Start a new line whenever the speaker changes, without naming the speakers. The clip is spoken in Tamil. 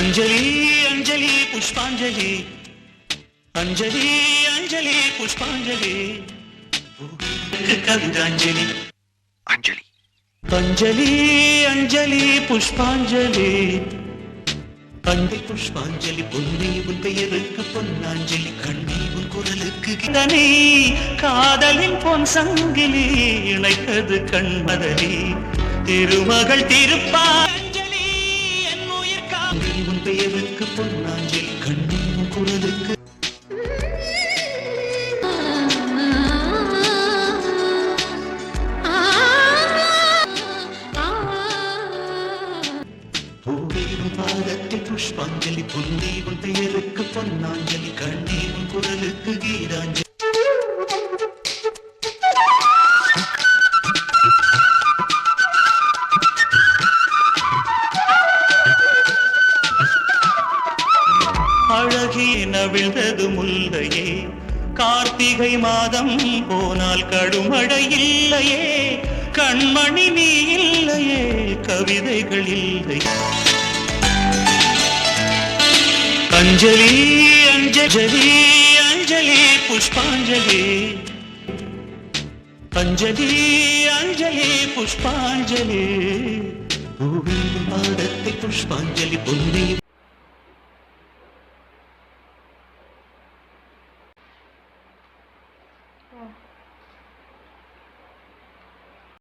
अंजलि अंजलि पुष्पांजलि अंजलि अंजलि पुष्पांजलि कवितांजलि अंजलि अंजलि अंजलि पुष्पांजलि अंजलि पुष्पांजलि பொன்னி உன் பெயருக்கு பொன்னாஞ்சலி கண்ணி உன் குரலுக்கு கிடனே காதலின் பொன் சங்கிலி இணைத்தது கண்மதலி திருமகள் திருப்பாஞ்சலி என் உயிர் காந்தி உன் பெயருக்கு பொன்னாஞ்சலி கண்ணி உன் குரலுக்கு பாதத்தில் புஷ்பாஞ்சலி பொன்னி உன் பெயருக்கு பொன்னாஞ்சலி கண்ணி உன் குரலுக்கு கீதாஞ்சலி அழகிய நவிழ்ந்தது முல்லையே கார்த்திகை மாதம் போனால் கடுமழை இல்லையே கண்மணி நீ இல்லையே கவிதைகள் இல்லையே अंजलि अंजलि अंजलि पुष्पांजलि अंजलि अंजलि पुष्पांजलि पादत्ते पुष्पांजलि